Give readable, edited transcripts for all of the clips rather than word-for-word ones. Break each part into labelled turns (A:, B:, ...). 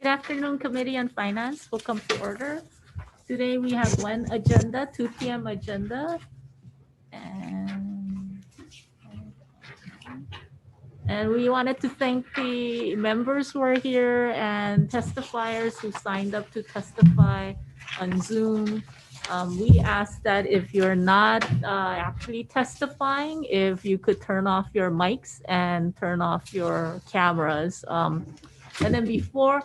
A: Good afternoon, Committee on Finance. Will come to order. Today we have one agenda, 2 p.m. agenda. And we wanted to thank the members who are here and testifiers who signed up to testify on Zoom. We ask that if you're not actually testifying, if you could turn off your mics and turn off your cameras. And then before,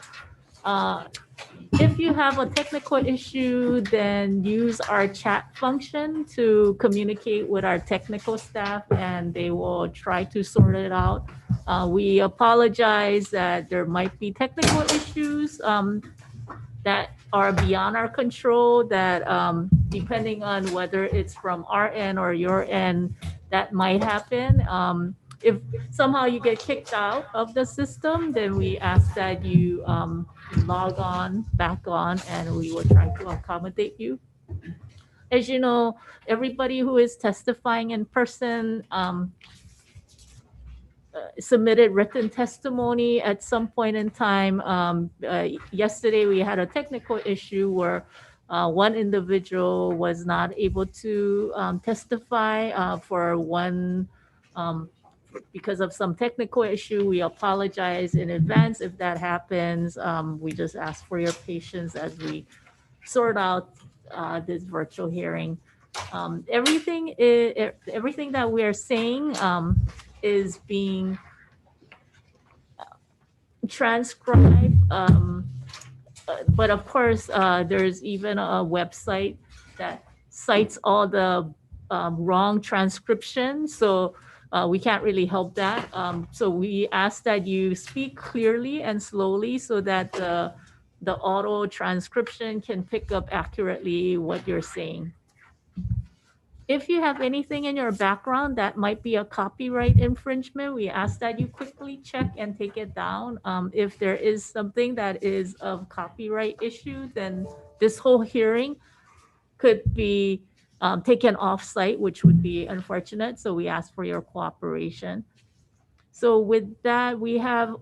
A: if you have a technical issue, then use our chat function to communicate with our technical staff and they will try to sort it out. We apologize that there might be technical issues that are beyond our control that depending on whether it's from our end or your end, that might happen. If somehow you get kicked out of the system, then we ask that you log on, back on, and we will try to accommodate you. As you know, everybody who is testifying in person submitted written testimony at some point in time. Yesterday, we had a technical issue where one individual was not able to testify for one because of some technical issue. We apologize in advance if that happens. We just ask for your patience as we sort out this virtual hearing. Everything that we are saying is being transcribed. But of course, there's even a website that cites all the wrong transcription. So we can't really help that. So we ask that you speak clearly and slowly so that the auto transcription can pick up accurately what you're saying. If you have anything in your background that might be a copyright infringement, we ask that you quickly check and take it down. If there is something that is of copyright issue, then this whole hearing could be taken off site, which would be unfortunate. So we ask for your cooperation. So with that, we have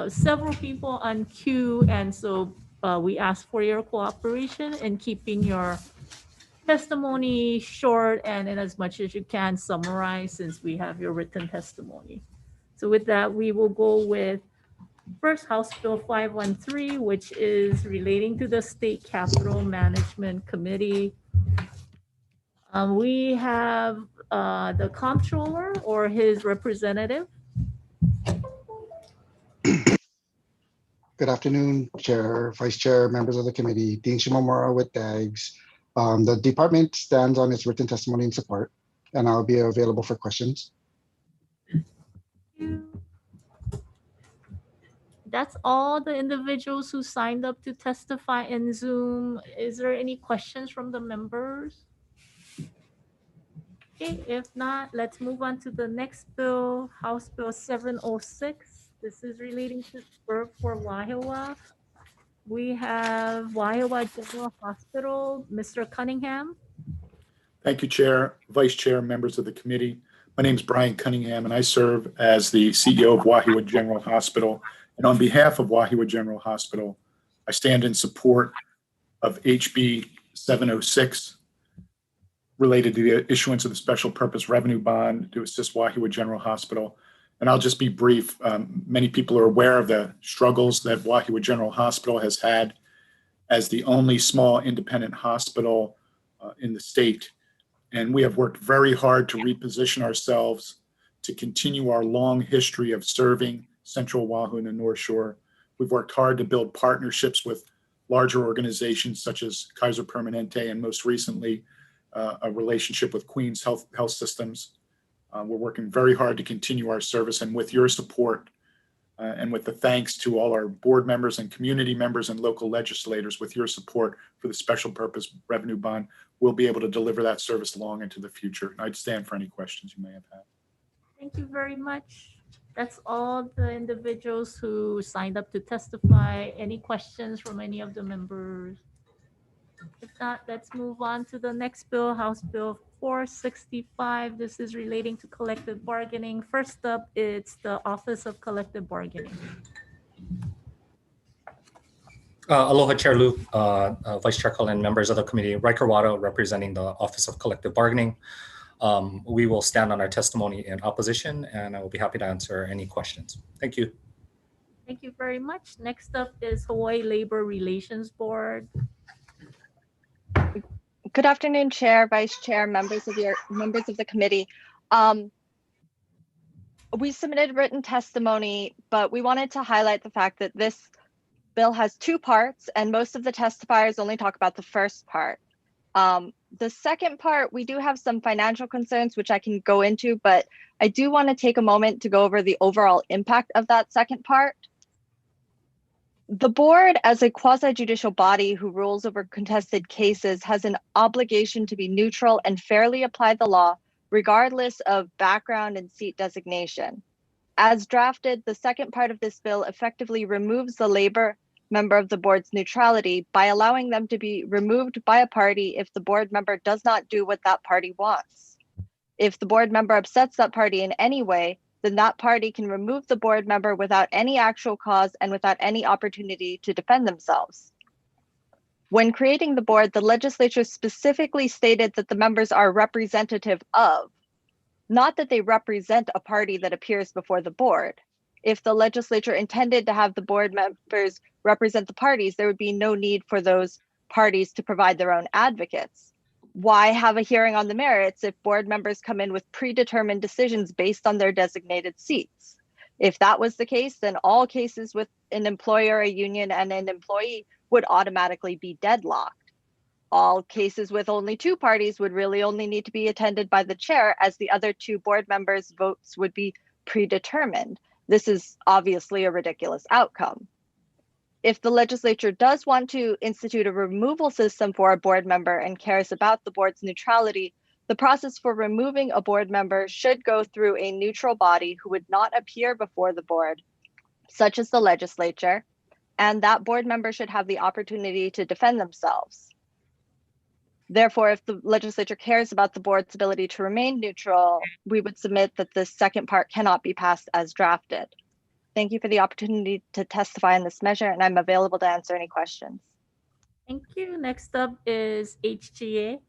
A: several people on queue, and so we ask for your cooperation in keeping your testimony short and in as much as you can summarize since we have your written testimony. So with that, we will go with first House Bill 513, which is relating to the State Capital Management Committee. We have the comptroller or his representative.
B: Good afternoon, Chair, Vice Chair, members of the committee, Dean Shimomura with DAGS. The department stands on its written testimony in support, and I'll be available for questions.
A: That's all the individuals who signed up to testify in Zoom. Is there any questions from the members? Okay, if not, let's move on to the next bill, House Bill 706. This is relating to birth for Wahiawa. We have Wahiawa General Hospital, Mr. Cunningham.
C: Thank you, Chair, Vice Chair, members of the committee. My name is Brian Cunningham, and I serve as the CEO of Wahiawa General Hospital. And on behalf of Wahiawa General Hospital, I stand in support of HB 706 related to the issuance of the special purpose revenue bond to assist Wahiawa General Hospital. And I'll just be brief. Many people are aware of the struggles that Wahiawa General Hospital has had as the only small independent hospital in the state. And we have worked very hard to reposition ourselves to continue our long history of serving Central Oahu and the North Shore. We've worked hard to build partnerships with larger organizations such as Kaiser Permanente and most recently a relationship with Queens Health Systems. We're working very hard to continue our service, and with your support and with the thanks to all our board members and community members and local legislators, with your support for the special purpose revenue bond, we'll be able to deliver that service long into the future. I'd stand for any questions you may have had.
A: Thank you very much. That's all the individuals who signed up to testify. Any questions from any of the members? If not, let's move on to the next bill, House Bill 465. This is relating to collective bargaining. First up, it's the Office of Collective Bargaining.
D: Aloha, Chair Luke, Vice Chair Cullen, members of the committee, Riker Wada, representing the Office of Collective Bargaining. We will stand on our testimony in opposition, and I will be happy to answer any questions. Thank you.
A: Thank you very much. Next up is Hawaii Labor Relations Board.
E: Good afternoon, Chair, Vice Chair, members of the committee. We submitted written testimony, but we wanted to highlight the fact that this bill has two parts, and most of the testifiers only talk about the first part. The second part, we do have some financial concerns, which I can go into, but I do want to take a moment to go over the overall impact of that second part. The board, as a quasi-judicial body who rules over contested cases, has an obligation to be neutral and fairly apply the law, regardless of background and seat designation. As drafted, the second part of this bill effectively removes the labor member of the board's neutrality by allowing them to be removed by a party if the board member does not do what that party wants. If the board member upsets that party in any way, then that party can remove the board member without any actual cause and without any opportunity to defend themselves. When creating the board, the legislature specifically stated that the members are representative of, not that they represent a party that appears before the board. If the legislature intended to have the board members represent the parties, there would be no need for those parties to provide their own advocates. Why have a hearing on the merits if board members come in with predetermined decisions based on their designated seats? If that was the case, then all cases with an employer, a union, and an employee would automatically be deadlocked. All cases with only two parties would really only need to be attended by the chair, as the other two board members' votes would be predetermined. This is obviously a ridiculous outcome. If the legislature does want to institute a removal system for a board member and cares about the board's neutrality, the process for removing a board member should go through a neutral body who would not appear before the board, such as the legislature, and that board member should have the opportunity to defend themselves. Therefore, if the legislature cares about the board's ability to remain neutral, we would submit that this second part cannot be passed as drafted. Thank you for the opportunity to testify on this measure, and I'm available to answer any questions.
A: Thank you. Next up is HGA.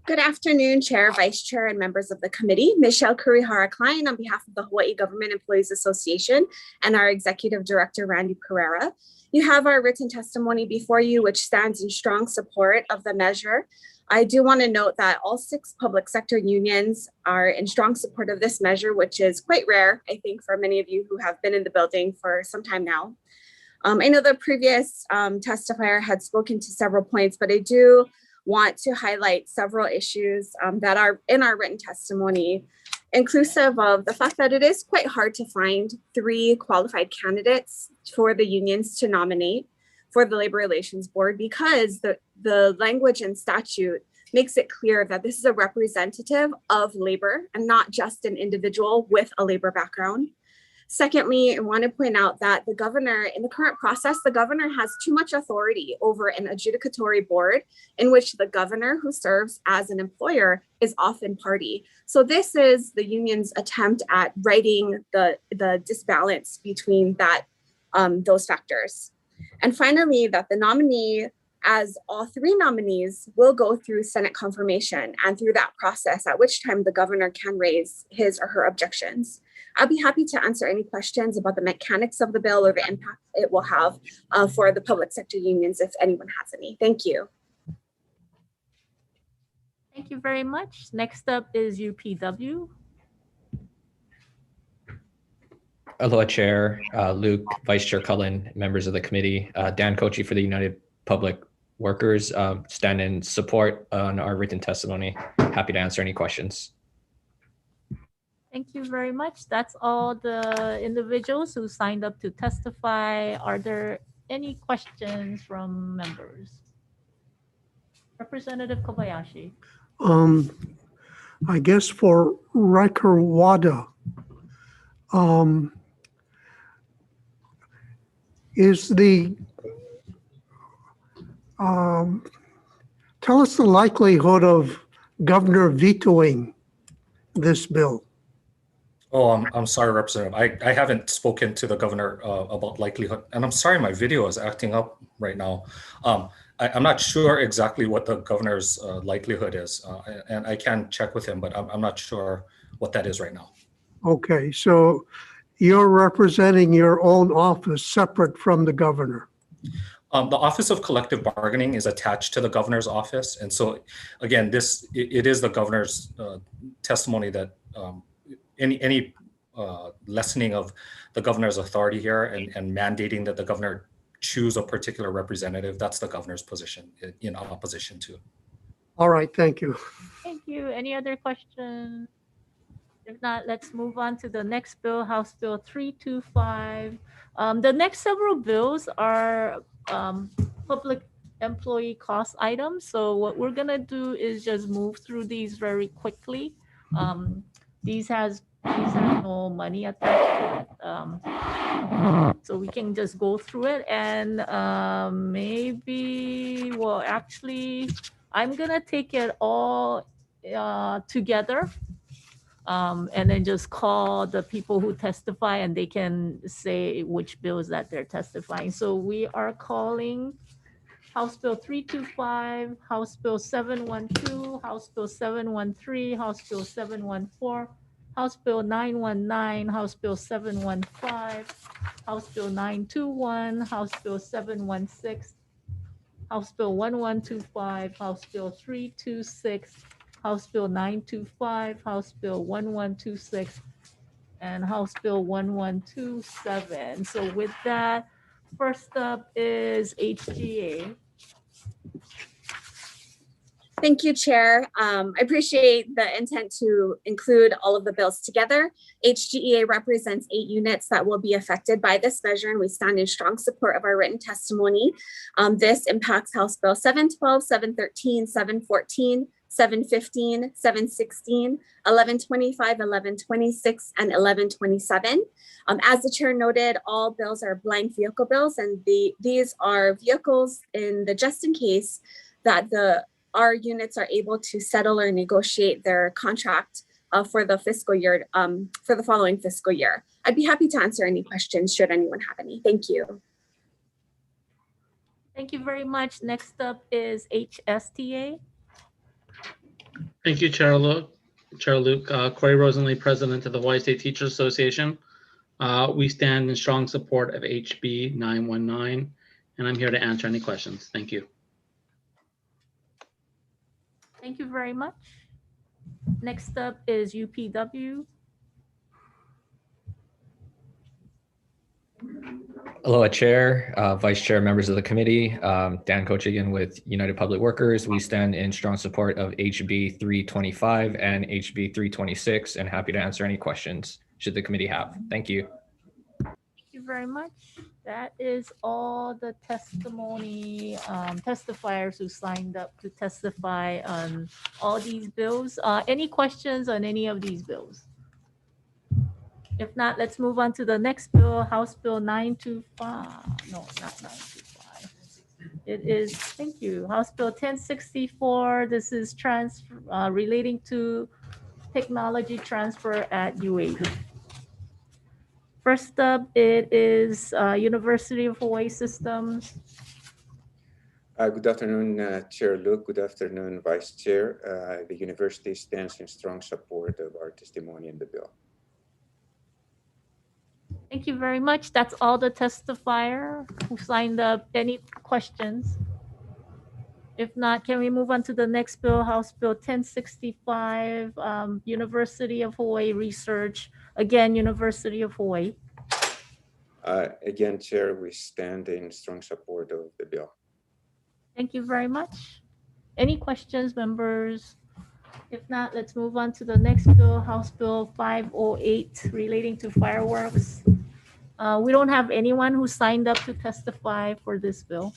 F: Good afternoon, Chair, Vice Chair, and members of the committee. Michelle Kurihara-Klein on behalf of the Hawaii Government Employees Association and our Executive Director, Randy Pereira. You have our written testimony before you, which stands in strong support of the measure. I do want to note that all 6 public sector unions are in strong support of this measure, which is quite rare, I think, for many of you who have been in the building for some time now. I know the previous testifier had spoken to several points, but I do want to highlight several issues that are in our written testimony, inclusive of the fact that it is quite hard to find 3 qualified candidates for the unions to nominate for the Labor Relations Board, because the language in statute makes it clear that this is a representative of labor and not just an individual with a labor background. Secondly, I want to point out that the governor, in the current process, the governor has too much authority over an adjudicatory board in which the governor, who serves as an employer, is often party. So this is the union's attempt at righting the disbalance between that those factors. And finally, that the nominee, as all 3 nominees, will go through Senate confirmation, and through that process, at which time the governor can raise his or her objections. I'll be happy to answer any questions about the mechanics of the bill or the impact it will have for the public sector unions, if anyone has any. Thank you.
A: Thank you very much. Next up is UPW.
G: Aloha, Chair, Luke, Vice Chair Cullen, members of the committee, Dan Kochi for the United Public Workers, stand in support on our written testimony. Happy to answer any questions.
A: Thank you very much. That's all the individuals who signed up to testify. Are there any questions from members? Representative Kobayashi.
H: I guess for Riker Wada, is the tell us the likelihood of governor vetoing this bill.
D: Oh, I'm sorry, Representative. I haven't spoken to the governor about likelihood, and I'm sorry my video is acting up right now. I'm not sure exactly what the governor's likelihood is, and I can check with him, but I'm not sure what that is right now.
H: Okay, so you're representing your own office separate from the governor.
D: The Office of Collective Bargaining is attached to the governor's office, and so again, it is the governor's testimony that any lessening of the governor's authority here and mandating that the governor choose a particular representative, that's the governor's position in opposition to.
H: All right, thank you.
A: Thank you. Any other questions? If not, let's move on to the next bill, House Bill 325. The next several bills are public employee cost items. So what we're gonna do is just move through these very quickly. These has no money attached to it. So we can just go through it and maybe, well, actually, I'm gonna take it all together. And then just call the people who testify and they can say which bills that they're testifying. So we are calling House Bill 325, House Bill 712, House Bill 713, House Bill 714, House Bill 919, House Bill 715, House Bill 921, House Bill 716, House Bill 1125, House Bill 326, House Bill 925, House Bill 1126, and House Bill 1127. So with that, first up is HGA.
F: Thank you, Chair. I appreciate the intent to include all of the bills together. HGEA represents 8 units that will be affected by this measure, and we stand in strong support of our written testimony. This impacts House Bill 712, 713, 714, 715, 716, 1125, 1126, and 1127. As the chair noted, all bills are blank vehicle bills, and these are vehicles in the just in case that our units are able to settle or negotiate their contract for the fiscal year, for the following fiscal year. I'd be happy to answer any questions should anyone have any. Thank you.
A: Thank you very much. Next up is HSTA.
I: Thank you, Chair Luke. Corey Rosenlee, President of the Hawaii State Teachers Association. We stand in strong support of HB 919, and I'm here to answer any questions. Thank you.
A: Thank you very much. Next up is UPW.
G: Aloha, Chair, Vice Chair, members of the committee. Dan Kochigan with United Public Workers. We stand in strong support of HB 325 and HB 326 and happy to answer any questions should the committee have. Thank you.
A: Thank you very much. That is all the testimony, testifiers who signed up to testify on all these bills. Any questions on any of these bills? If not, let's move on to the next bill, House Bill 925. No, not 925. It is, thank you, House Bill 1064. This is relating to technology transfer at UAB. First up, it is University of Hawaii Systems.
J: Good afternoon, Chair Luke. Good afternoon, Vice Chair. The university stands in strong support of our testimony in the bill.
A: Thank you very much. That's all the testifier who signed up. Any questions? If not, can we move on to the next bill, House Bill 1065, University of Hawaii Research. Again, University of Hawaii.
J: Again, Chair, we stand in strong support of the bill.
A: Thank you very much. Any questions, members? If not, let's move on to the next bill, House Bill 508, relating to fireworks. We don't have anyone who signed up to testify for this bill.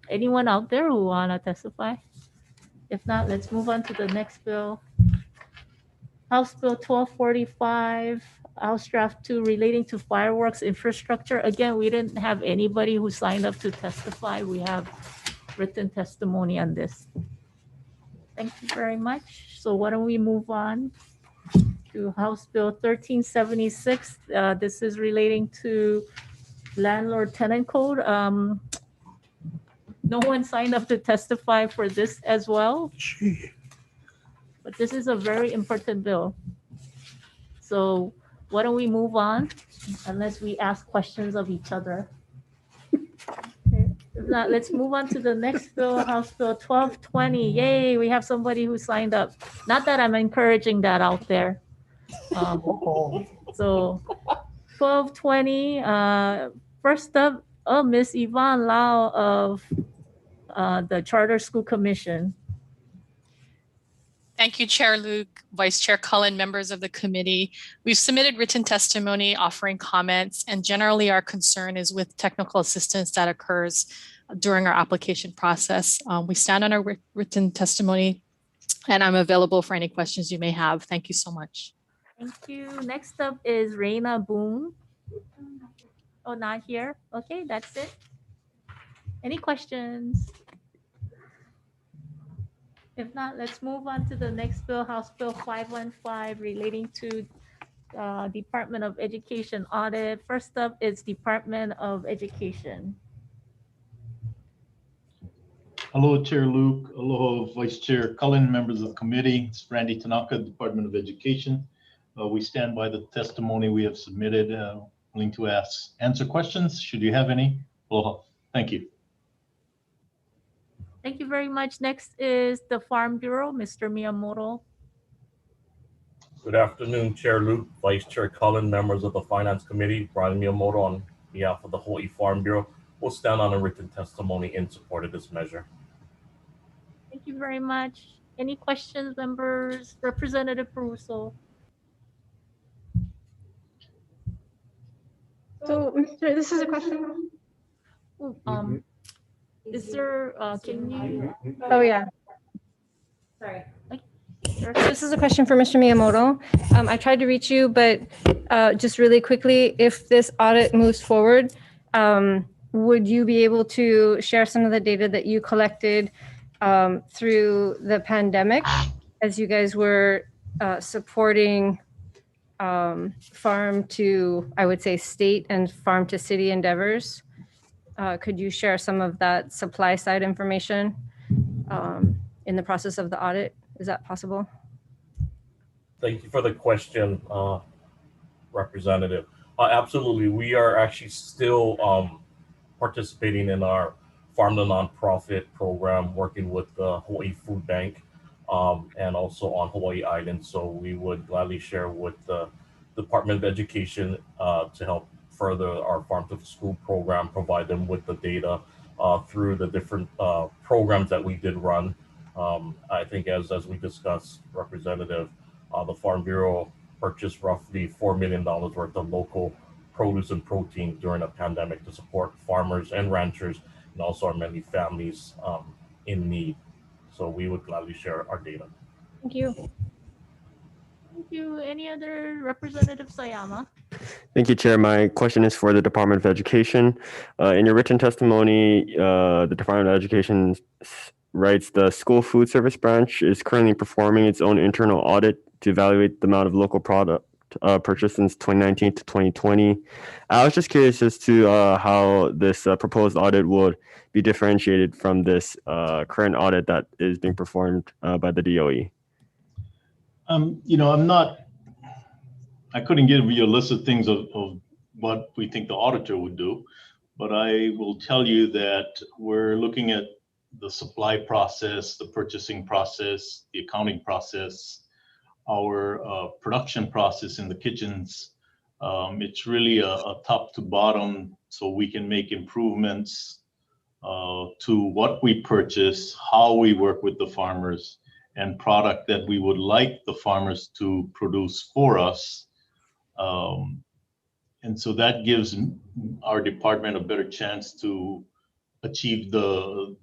A: Anyone out there who want to testify? If not, let's move on to the next bill. House Bill 1245, House Draft 2, relating to fireworks infrastructure. Again, we didn't have anybody who signed up to testify. We have written testimony on this. Thank you very much. So why don't we move on? to House Bill 1376. This is relating to landlord-tenant code. No one signed up to testify for this as well,
H: Gee,
A: but this is a very important bill. So why don't we move on unless we ask questions of each other? Okay. If not, let's move on to the next bill, House Bill 1220. Yay, we have somebody who signed up. Not that I'm encouraging that out there. So 1220, first up, Miss Yvonne Lau of the Charter School Commission.
K: Thank you, Chair Luke, Vice Chair Cullen, members of the committee. We've submitted written testimony offering comments, and generally our concern is with technical assistance that occurs during our application process. We stand on our written testimony, and I'm available for any questions you may have. Thank you so much.
A: Thank you. Next up is Raina Boone. Oh, not here. Okay, that's it. Any questions? If not, let's move on to the next bill, House Bill 515, relating to Department of Education audit. First up is Department of Education.
L: Hello, Chair Luke. Aloha, Vice Chair Cullen, members of the committee. It's Randy Tanaka, Department of Education. We stand by the testimony we have submitted, willing to answer questions should you have any. Aloha. Thank you.
A: Thank you very much. Next is the Farm Bureau, Mr. Miyamoto.
M: Good afternoon, Chair Luke, Vice Chair Cullen, members of the Finance Committee. Brian Miyamoto on behalf of the Hawaii Farm Bureau will stand on a written testimony in support of this measure.
A: Thank you very much. Any questions, members? Representative Peruso.
N: So, Mr. This is a question.
A: Is there, can you?
N: Oh, yeah.
A: Sorry.
N: This is a question for Mr. Miyamoto. I tried to reach you, but just really quickly, if this audit moves forward, would you be able to share some of the data that you collected through the pandemic as you guys were supporting farm to, I would say, state and farm to city endeavors? Could you share some of that supply side information in the process of the audit? Is that possible?
M: Thank you for the question, Representative. Absolutely. We are actually still participating in our Farm to Nonprofit program, working with the Hawaii Food Bank and also on Hawaii Island. So we would gladly share with the Department of Education to help further our Farm to School program, provide them with the data through the different programs that we did run. I think as we discussed, Representative, the Farm Bureau purchased roughly $4 million worth of local produce and protein during a pandemic to support farmers and ranchers and also our many families in need. So we would gladly share our data.
N: Thank you.
A: Thank you. Any other Representative Sayama?
O: Thank you, Chair. My question is for the Department of Education. In your written testimony, the Department of Education writes the School Food Service Branch is currently performing its own internal audit to evaluate the amount of local product purchased since 2019 to 2020. I was just curious as to how this proposed audit would be differentiated from this current audit that is being performed by the DOE.
L: I couldn't give you a list of things of what we think the auditor would do, but I will tell you that we're looking at the supply process, the purchasing process, the accounting process, our production process in the kitchens. It's really a top to bottom, so we can make improvements to what we purchase, how we work with the farmers, and product that we would like the farmers to produce for us. And so that gives our department a better chance to achieve the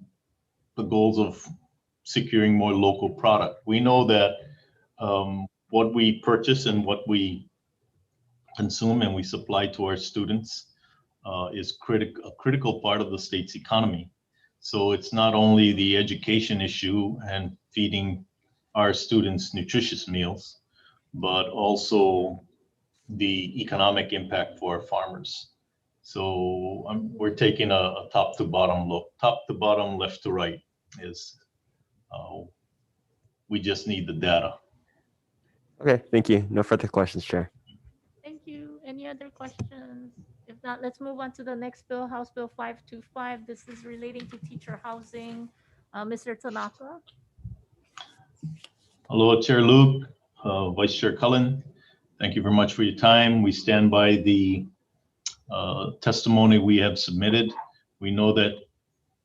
L: goals of securing more local product. We know that what we purchase and what we consume and we supply to our students is a critical part of the state's economy. So it's not only the education issue and feeding our students nutritious meals, but also the economic impact for our farmers. So we're taking a top to bottom look, top to bottom, left to right is, we just need the data.
O: Okay, thank you. No further questions, Chair.
A: Thank you. Any other questions? If not, let's move on to the next bill, House Bill 525. This is relating to teacher housing. Mr. Tanaka.
L: Hello, Chair Luke, Vice Chair Cullen. Thank you very much for your time. We stand by the testimony we have submitted. We know that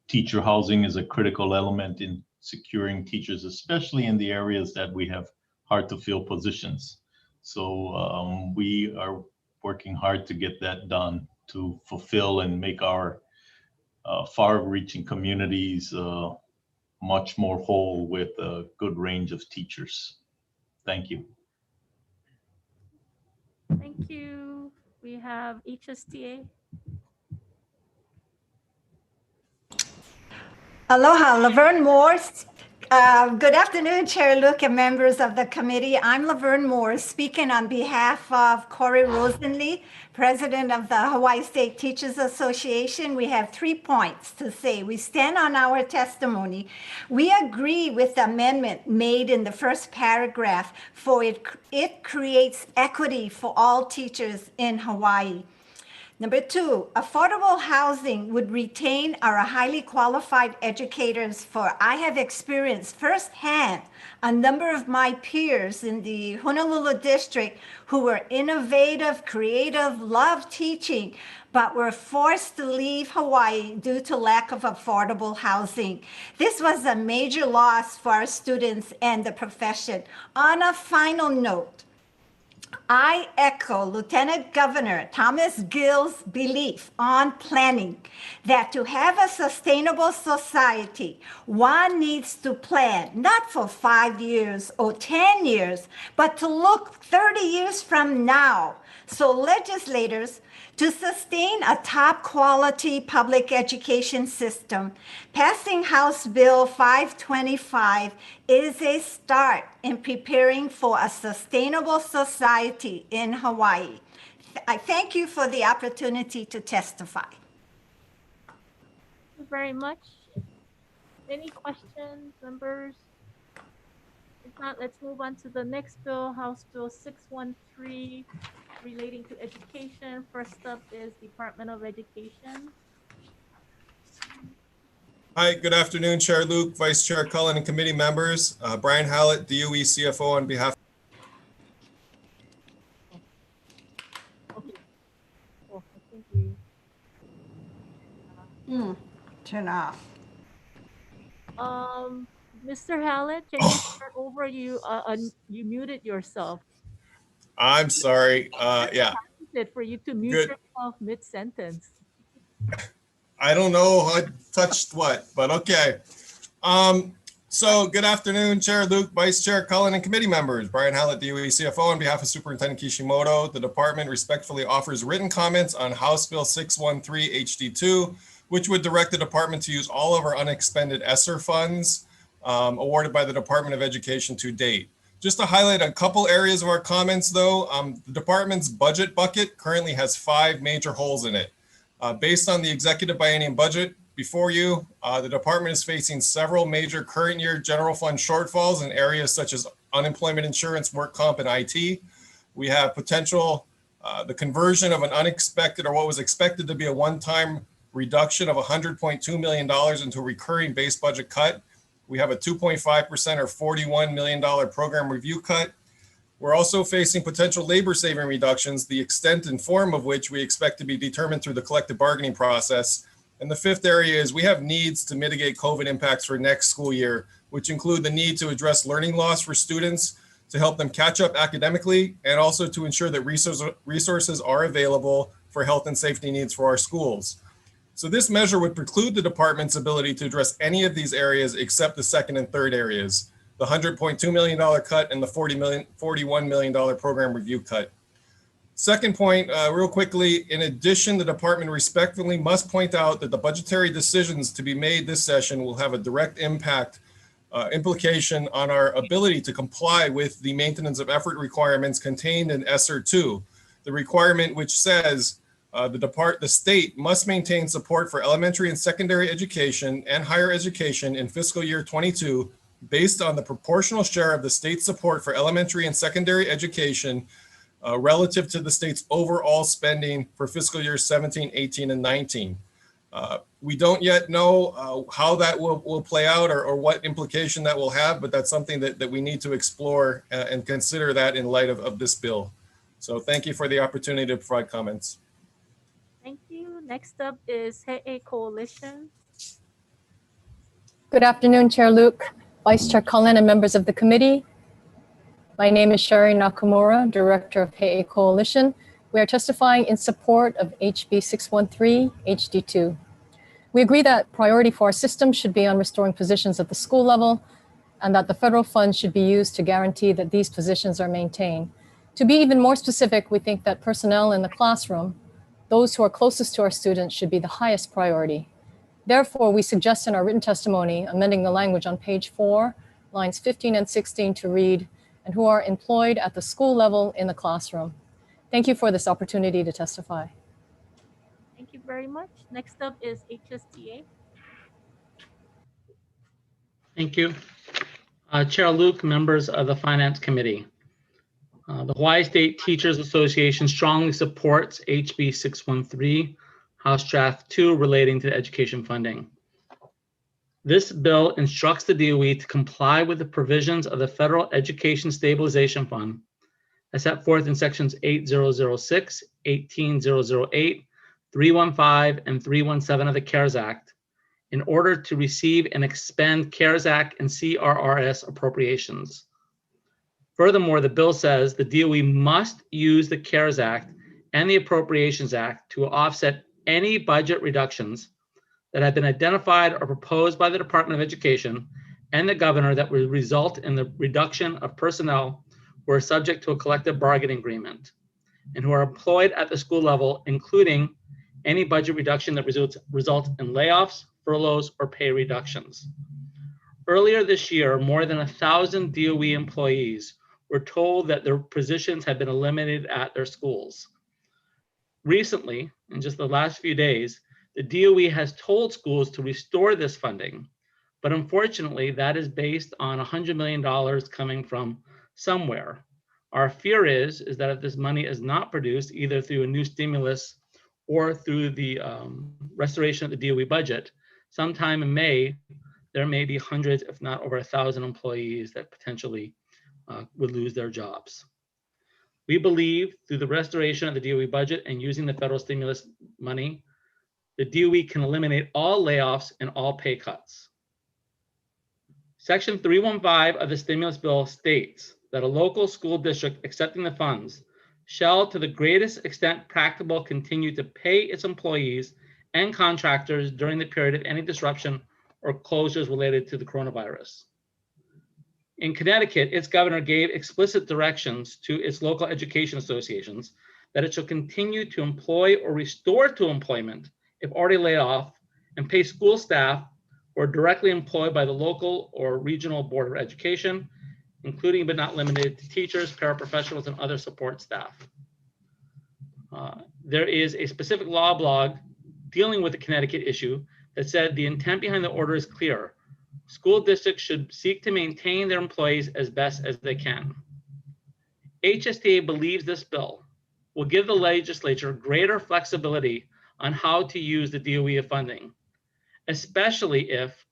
L: teacher housing is a critical element in securing teachers, especially in the areas that we have hard to fill positions. So we are working hard to get that done, to fulfill and make our far-reaching communities much more whole with a good range of teachers. Thank you.
A: Thank you. We have HSTA.
P: Aloha, Laverne Morse. Good afternoon, Chair Luke and members of the committee. I'm Laverne Morse, speaking on behalf of Corey Rosenlee, President of the Hawaii State Teachers Association. We have 3 points to say. We stand on our testimony. We agree with the amendment made in the first paragraph, for it creates equity for all teachers in Hawaii. Number 2, affordable housing would retain our highly qualified educators, for I have experienced firsthand a number of my peers in the Honolulu district who were innovative, creative, loved teaching, but were forced to leave Hawaii due to lack of affordable housing. This was a major loss for our students and the profession. On a final note, I echo Lieutenant Governor Thomas Gill's belief on planning that to have a sustainable society, one needs to plan not for 5 years or 10 years, but to look 30 years from now. So legislators, to sustain a top quality public education system, passing House Bill 525 is a start in preparing for a sustainable society in Hawaii. I thank you for the opportunity to testify.
A: Thank you very much. Any questions, members? If not, let's move on to the next bill, House Bill 613, relating to education. First up is Department of Education.
Q: Hi, good afternoon, Chair Luke, Vice Chair Cullen, and committee members. Brian Hallett, DOE CFO, on behalf.
A: Okay. Oh, thank you.
P: Turn off.
A: Mr. Hallett, can you start over? You muted yourself.
Q: I'm sorry. Yeah.
A: For you to mute yourself mid-sentence.
Q: I don't know I touched what, but okay. So good afternoon, Chair Luke, Vice Chair Cullen, and committee members. Brian Hallett, DOE CFO, on behalf of Superintendent Kishimoto. The department respectfully offers written comments on House Bill 613 HD2, which would direct the department to use all of our unexpended ESSER funds awarded by the Department of Education to date. Just to highlight a couple areas of our comments, though, the department's budget bucket currently has 5 major holes in it. Based on the executive biennium budget before you, the department is facing several major current year general fund shortfalls in areas such as unemployment insurance, work comp, and IT. We have potential, the conversion of an unexpected or what was expected to be a one-time reduction of $100.2 million into a recurring base budget cut. We have a 2.5% or $41 million program review cut. We're also facing potential labor saving reductions, the extent and form of which we expect to be determined through the collective bargaining process. And the 5th area is we have needs to mitigate COVID impacts for next school year, which include the need to address learning loss for students, to help them catch up academically, and also to ensure that resources are available for health and safety needs for our schools. So this measure would preclude the department's ability to address any of these areas except the 2nd and 3rd areas, the $100.2 million cut and the $41 million program review cut. Second point, real quickly, in addition, the department respectfully must point out that the budgetary decisions to be made this session will have a direct impact implication on our ability to comply with the maintenance of effort requirements contained in ESSER 2, the requirement which says the state must maintain support for elementary and secondary education and higher education in fiscal year 22 based on the proportional share of the state's support for elementary and secondary education relative to the state's overall spending for fiscal years 17, 18, and 19. We don't yet know how that will play out or what implication that will have, but that's something that we need to explore and consider that in light of this bill. So thank you for the opportunity to provide comments.
A: Thank you. Next up is He'e Coalition.
R: Good afternoon, Chair Luke, Vice Chair Cullen, and members of the committee. My name is Sherry Nakamura, Director of He'e Coalition. We are testifying in support of HB 613 HD2. We agree that priority for our system should be on restoring positions at the school level and that the federal funds should be used to guarantee that these positions are maintained. To be even more specific, we think that personnel in the classroom, those who are closest to our students, should be the highest priority. Therefore, we suggest in our written testimony amending the language on page 4, lines 15 and 16 to read, and who are employed at the school level in the classroom. Thank you for this opportunity to testify.
A: Thank you very much. Next up is HSTA.
I: Thank you. Chair Luke, members of the Finance Committee. The Hawaii State Teachers Association strongly supports HB 613, House Draft 2 relating to education funding. This bill instructs the DOE to comply with the provisions of the Federal Education Stabilization Fund as set forth in sections 8006, 18008, 315, and 317 of the CARES Act in order to receive and expend CARES Act and CRRS appropriations. Furthermore, the bill says the DOE must use the CARES Act and the Appropriations Act to offset any budget reductions that have been identified or proposed by the Department of Education and the governor that would result in the reduction of personnel who are subject to a collective bargaining agreement and who are employed at the school level, including any budget reduction that results in layoffs, furloughs, or pay reductions. Earlier this year, more than 1,000 DOE employees were told that their positions had been eliminated at their schools. Recently, in just the last few days, the DOE has told schools to restore this funding, but unfortunately, that is based on $100 million coming from somewhere. Our fear is that if this money is not produced, either through a new stimulus or through the restoration of the DOE budget, sometime in May, there may be hundreds, if not over 1,000 employees that potentially would lose their jobs. We believe through the restoration of the DOE budget and using the federal stimulus money, the DOE can eliminate all layoffs and all pay cuts. Section 315 of the stimulus bill states that a local school district accepting the funds shall, to the greatest extent practicable, continue to pay its employees and contractors during the period of any disruption or closures related to the coronavirus. In Connecticut, its governor gave explicit directions to its local education associations that it shall continue to employ or restore to employment if already laid off and pay school staff who are directly employed by the local or regional board of education, including but not limited to teachers, paraprofessionals, and other support staff. There is a specific law blog dealing with the Connecticut issue that said the intent behind the order is clear. School districts should seek to maintain their employees as best as they can. HSTA believes this bill will give the legislature greater flexibility on how to use the DOE funding, especially if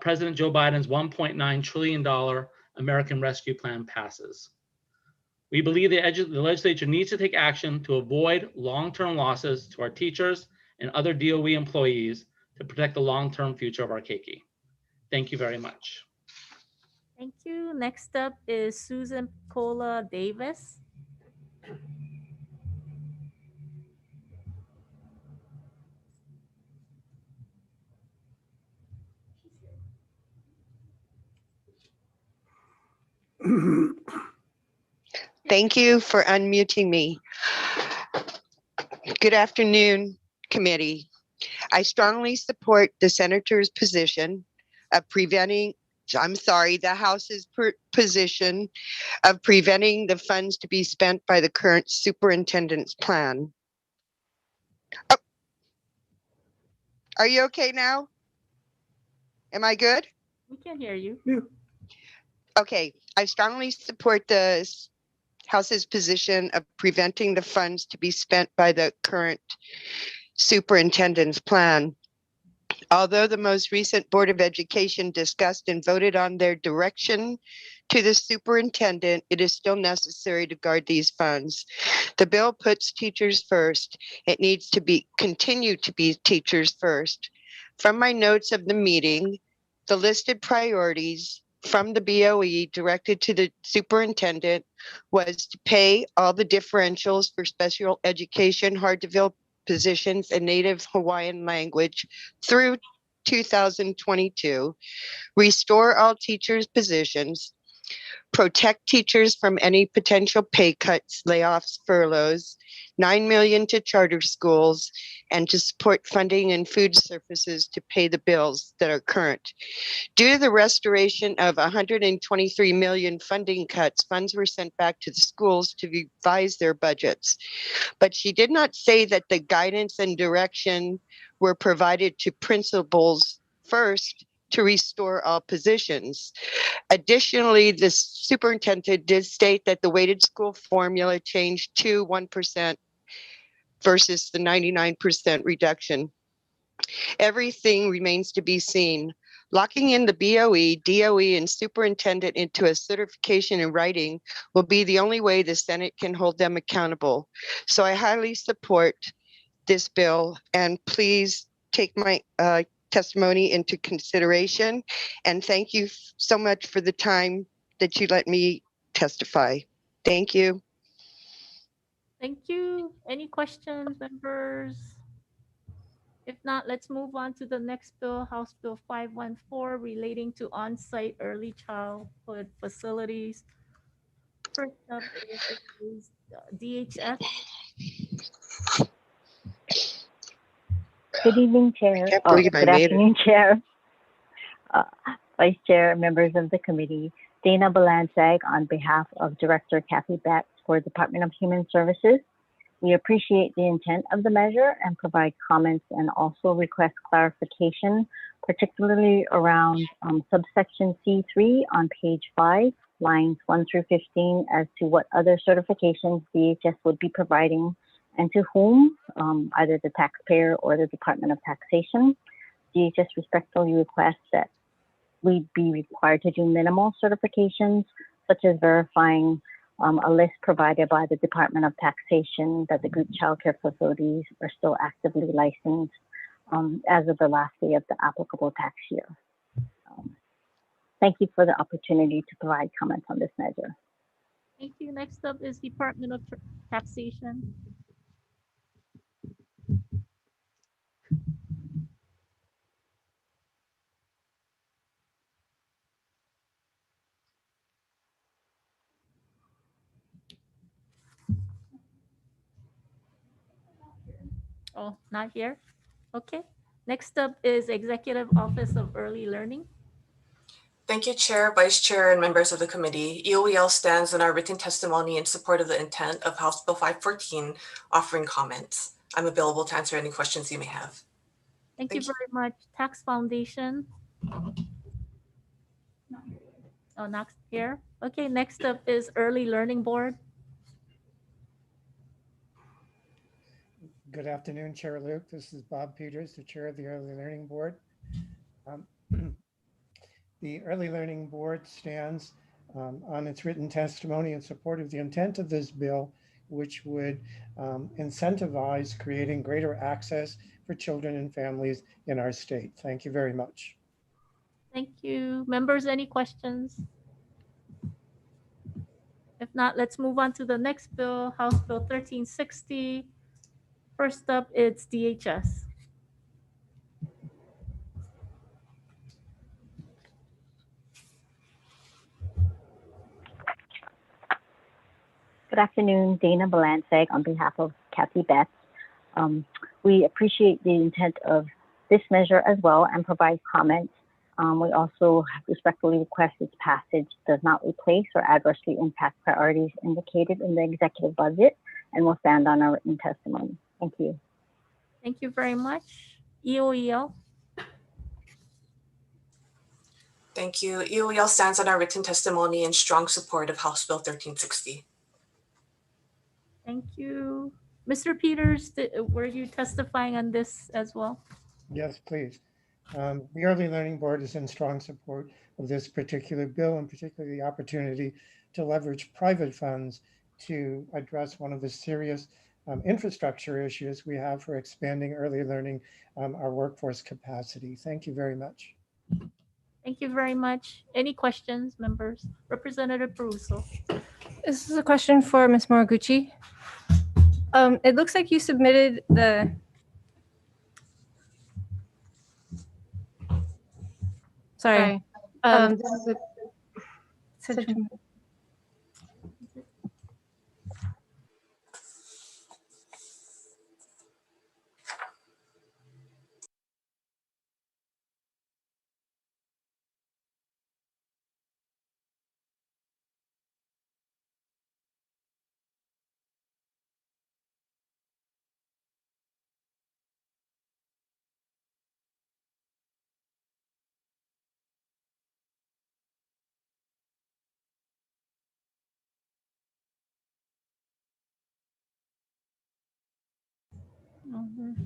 I: President Joe Biden's $1.9 trillion American Rescue Plan passes. We believe the legislature needs to take action to avoid long-term losses to our teachers and other DOE employees to protect the long-term future of our keiki. Thank you very much.
A: Thank you. Next up is Susan Cola Davis.
S: Thank you for unmuting me. Good afternoon, committee. I strongly support the senator's position of preventing I'm sorry, the House's position of preventing the funds to be spent by the current superintendent's plan. Oh, are you okay now? Am I good?
A: We can hear you.
S: Okay, I strongly support the House's position of preventing the funds to be spent by the current superintendent's plan. Although the most recent Board of Education discussed and voted on their direction to the superintendent, it is still necessary to guard these funds. The bill puts teachers first. It needs to continue to be teachers first. From my notes of the meeting, the listed priorities from the BOE directed to the superintendent was to pay all the differentials for special education, hard to fill positions in Native Hawaiian language through 2022, restore all teachers' positions, protect teachers from any potential pay cuts, layoffs, furloughs, $9 million to charter schools, and to support funding and food services to pay the bills that are current. Due to the restoration of 123 million funding cuts, funds were sent back to the schools to revise their budgets. But she did not say that the guidance and direction were provided to principals first to restore all positions. Additionally, the superintendent did state that the weighted school formula changed to 1% versus the 99% reduction. Everything remains to be seen. Locking in the BOE, DOE, and superintendent into a certification in writing will be the only way the Senate can hold them accountable. So I highly support this bill, and please take my testimony into consideration. And thank you so much for the time that you let me testify. Thank you.
A: Thank you. Any questions, members? If not, let's move on to the next bill, House Bill 514, relating to on-site early childhood facilities. First up is DHS.
T: Good evening, Chair.
S: Can't believe I
T: Good
S: made it.
T: afternoon, Chair, Vice Chair, members of the committee. Dana Balansag on behalf of Director Kathy Betts for Department of Human Services. We appreciate the intent of the measure and provide comments and also request clarification, particularly around subsection C3 on page 5, lines 1 through 15, as to what other certifications DHS would be providing and to whom, either the taxpayer or the Department of Taxation. DHS respectfully requests that we be required to do minimal certifications, such as verifying a list provided by the Department of Taxation that the group childcare facilities are still actively licensed as of the last day of the applicable tax year. Thank you for the opportunity to provide comments on this measure.
A: Thank you. Next up is Department of Taxation. Oh, not here? Okay. Next up is Executive Office of Early Learning.
U: Thank you, Chair, Vice Chair, and members of the committee. EOEL stands in our written testimony in support of the intent of House Bill 514, offering comments. I'm available to answer any questions you may have.
A: Thank you very much. Tax Foundation. Oh, not here. Okay, next up is Early Learning Board.
V: Good afternoon, Chair Luke. This is Bob Peters, the Chair of the Early Learning Board. The Early Learning Board stands on its written testimony in support of the intent of this bill, which would incentivize creating greater access for children and families in our state. Thank you very much.
A: Thank you. Members, any questions? If not, let's move on to the next bill, House Bill 1360. First up, it's DHS.
T: Good afternoon, Dana Balansag on behalf of Kathy Betts. We appreciate the intent of this measure as well and provide comments We also respectfully request its passage does not replace or adversely impact priorities indicated in the executive budget, and will stand on our written testimony. Thank you.
A: Thank you very much. EOEL.
U: Thank you. EOEL stands on our written testimony in strong support of House Bill 1360.
A: Thank you. Mr. Peters, were you testifying on this as well?
V: Yes, please. The Early Learning Board is in strong support of this particular bill, and particularly the opportunity to leverage private funds to address one of the serious infrastructure issues we have for expanding early learning, our workforce capacity. Thank you very much.
A: Thank you very much. Any questions, members? Representative Peruso.
N: This is a question for Ms. Moriguchi. It looks like you submitted the sorry.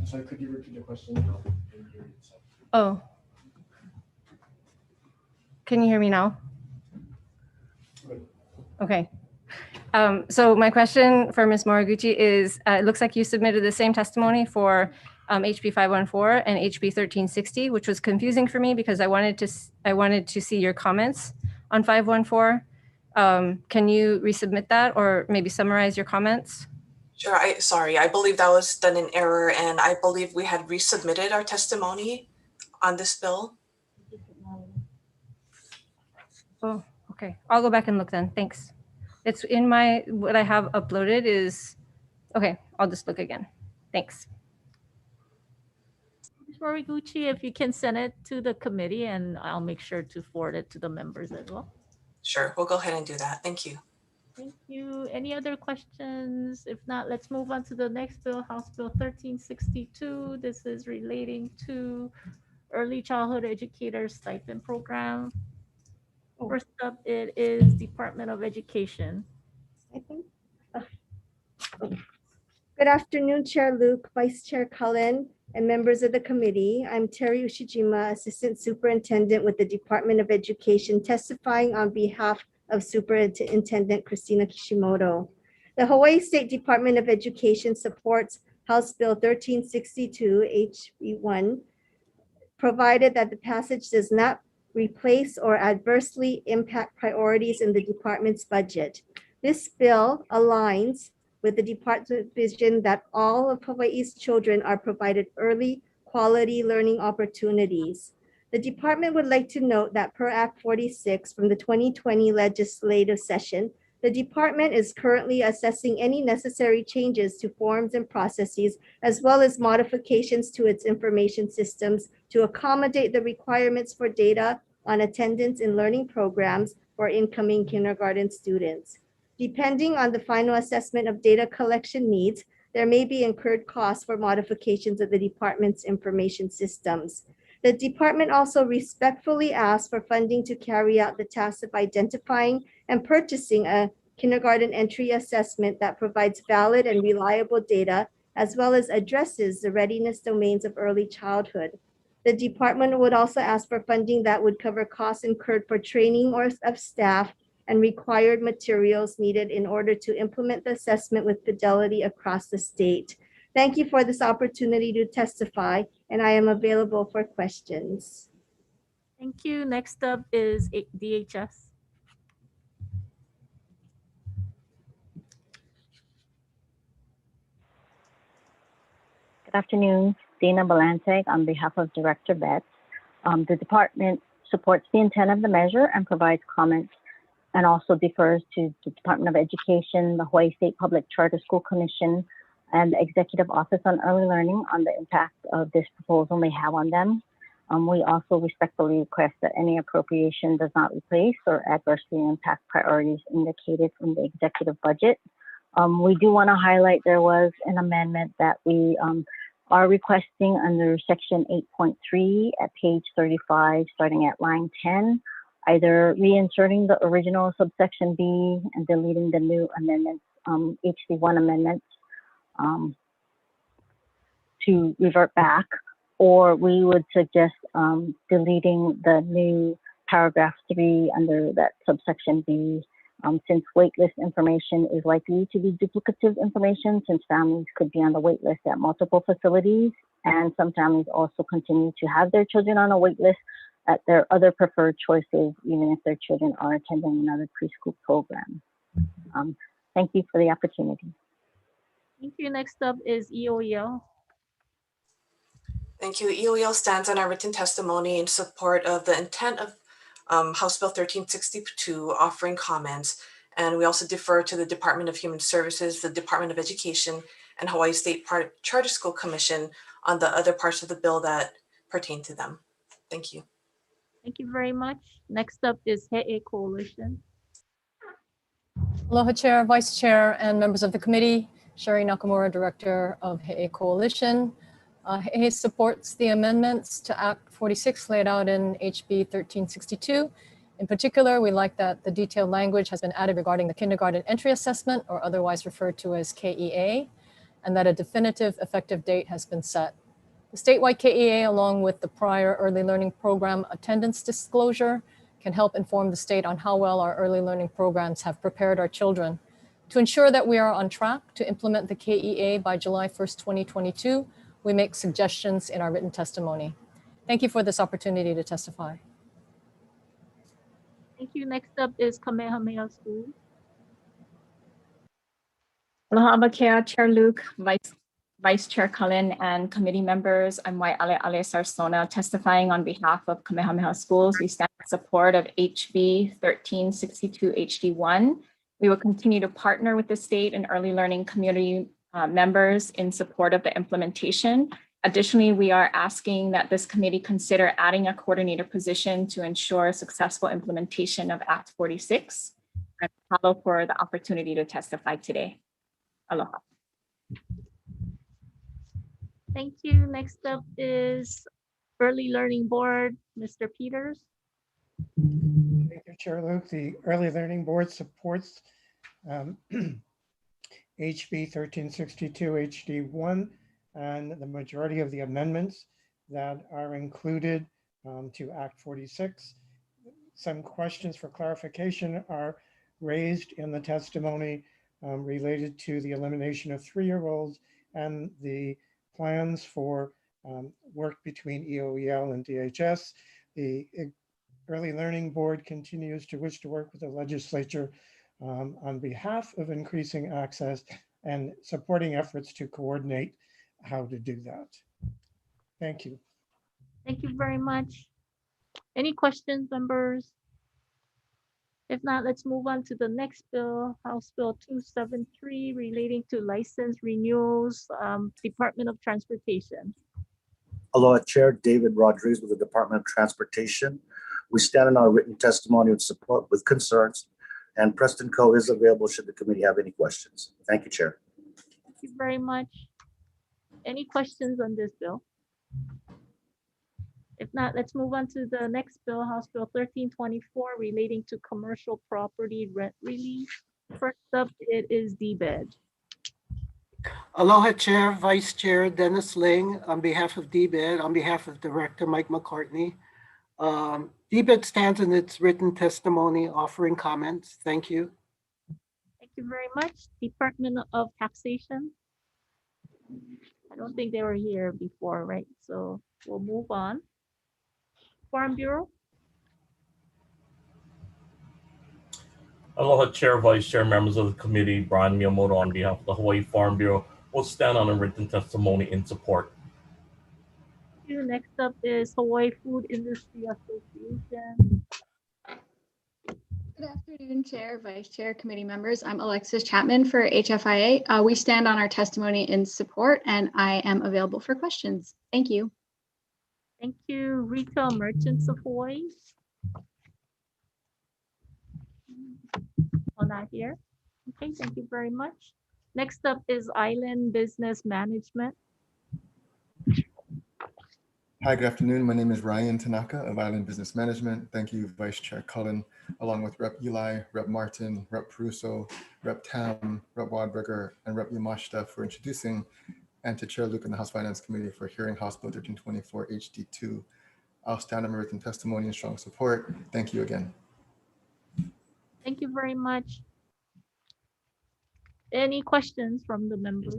B: Sorry, could you repeat the question?
N: Oh. Can you hear me now? Okay. So my question for Ms. Moriguchi is, it looks like you submitted the same testimony for HB 514 and HB 1360, which was confusing for me because I wanted to see your comments on 514. Can you resubmit that or maybe summarize your comments?
U: Sure. Sorry, I believe that was done in error, and I believe we had resubmitted our testimony on this bill.
N: Oh, okay. I'll go back and look then. Thanks. It's in what I have uploaded is, okay, I'll just look again. Thanks.
A: Ms. Moriguchi, if you can send it to the committee, and I'll make sure to forward it to the members as well.
U: Sure, we'll go ahead and do that. Thank you.
A: Thank you. Any other questions? If not, let's move on to the next bill, House Bill 1362. This is relating to Early Childhood Educator Stipend Program. First up, it is Department of Education.
C: Good afternoon, Chair Luke, Vice Chair Cullen, and members of the committee. I'm Terry Ushijima, Assistant Superintendent with the Department of Education, testifying on behalf of Superintendent Christina Kishimoto. The Hawaii State Department of Education supports House Bill 1362, HB1, provided that the passage does not replace or adversely impact priorities in the department's budget. This bill aligns with the department's vision that all of Hawaii's children are provided early quality learning opportunities. The department would like to note that per Act 46 from the 2020 legislative session, the department is currently assessing any necessary changes to forms and processes, as well as modifications to its information systems to accommodate the requirements for data on attendance in learning programs for incoming kindergarten students. Depending on the final assessment of data collection needs, there may be incurred costs for modifications of the department's information systems. The department also respectfully asks for funding to carry out the task of identifying and purchasing a kindergarten entry assessment that provides valid and reliable data, as well as addresses the readiness domains of early childhood. The department would also ask for funding that would cover costs incurred for training of staff and required materials needed in order to implement the assessment with fidelity across the state. Thank you for this opportunity to testify, and I am available for questions.
A: Thank you. Next up is DHS.
T: Good afternoon, Dana Balanceg on behalf of Director Betts. The department supports the intent of the measure and provides comments and also defers to the Department of Education, the Hawaii State Public Charter School Commission, and the Executive Office on Early Learning on the impact of this proposal may have on them. We also respectfully request that any appropriation does not replace or adversely impact priorities indicated in the executive budget. We do want to highlight there was an amendment that we are requesting under section 8.3 at page 35, starting at line 10, either reinserting the original subsection B and deleting the new amendments, HD1 amendments, to revert back, or we would suggest deleting the new paragraph 3 under that subsection B, since waitlist information is likely to be duplicative information, since families could be on the waitlist at multiple facilities, and some families also continue to have their children on a waitlist at their other preferred choices, even if their children are attending another preschool program. Thank you for the opportunity.
A: Thank you. Next up is EOEL.
U: Thank you. EOEL stands on our written testimony in support of the intent of House Bill 1362, offering comments. And we also defer to the Department of Human Services, the Department of Education, and Hawaii State Charter School Commission on the other parts of the bill that pertain to them. Thank you.
A: Thank you very much. Next up is He'e Coalition.
R: Aloha Chair, Vice Chair, and members of the committee. Sherry Nakamura, Director of He'e Coalition. He'e supports the amendments to Act 46 laid out in HB 1362. In particular, we like that the detailed language has been added regarding the kindergarten entry assessment, or otherwise referred to as KEA, and that a definitive effective date has been set. The statewide KEA, along with the prior early learning program attendance disclosure, can help inform the state on how well our early learning programs have prepared our children. To ensure that we are on track to implement the KEA by July 1st, 2022, we make suggestions in our written testimony. Thank you for this opportunity to testify.
A: Thank you. Next up is Kamehameha School.
B: Aloha Abakea, Chair Luke, Vice Chair Cullen, and committee members. I'm Wai'ale Sarsona, testifying on behalf of Kamehameha Schools. We stand in support of HB 1362 HD1. We will continue to partner with the state and early learning community members in support of the implementation. Additionally, we are asking that this committee consider adding a coordinator position to ensure successful implementation of Act 46. I'm grateful for the opportunity to testify today. Aloha.
A: Thank you. Next up is Early Learning Board, Mr. Peters.
V: Thank you, Chair Luke. The Early Learning Board supports HB 1362 HD1 and the majority of the amendments that are included to Act 46. Some questions for clarification are raised in the testimony related to the elimination of 3-year-olds and the plans for work between EOEL and DHS. The Early Learning Board continues to wish to work with the legislature on behalf of increasing access and supporting efforts to coordinate how to do that. Thank you.
A: Thank you very much. Any questions, members? If not, let's move on to the next bill, House Bill 273, relating to license renewals, Department of Transportation.
E: Aloha Chair, David Rodriguez with the Department of Transportation. We stand in our written testimony of support with concerns, and Preston Coe is available should the committee have any questions. Thank you, Chair.
A: Thank you very much. Any questions on this bill? If not, let's move on to the next bill, House Bill 1324, relating to commercial property rent relief. First up, it is DBED.
W: Aloha Chair, Vice Chair Dennis Ling, on behalf of DBED, on behalf of Director Mike McCartney. DBED stands in its written testimony offering comments. Thank you.
A: Thank you very much. Department of Taxation. I don't think they were here before, right? So we'll move on. Farm Bureau.
M: Aloha Chair, Vice Chair, members of the committee, Brian Miyamoto on behalf of the Hawaii Farm Bureau will stand on a written testimony in support.
A: Thank you. Next up is Hawaii Food Industry Association.
X: Good afternoon, Chair, Vice Chair, committee members. I'm Alexis Chapman for HFIA. We stand on our testimony in support, and I am available for questions. Thank you.
A: Thank you. Retail Merchants of Hawaii. Oh, not here. Okay, thank you very much. Next up is Island Business Management.
D: Hi, good afternoon. My name is Ryan Tanaka of Island Business Management. Thank you, Vice Chair Cullen, along with Rep Eli, Rep Martin, Rep Peruso, Rep Tam, Rep Wadberger, and Rep Yamashita for introducing, and to Chair Luke and the House Finance Committee for hearing House Bill 1324 HD2. I'll stand on my written testimony and strong support. Thank you again.
A: Thank you very much. Any questions from the members?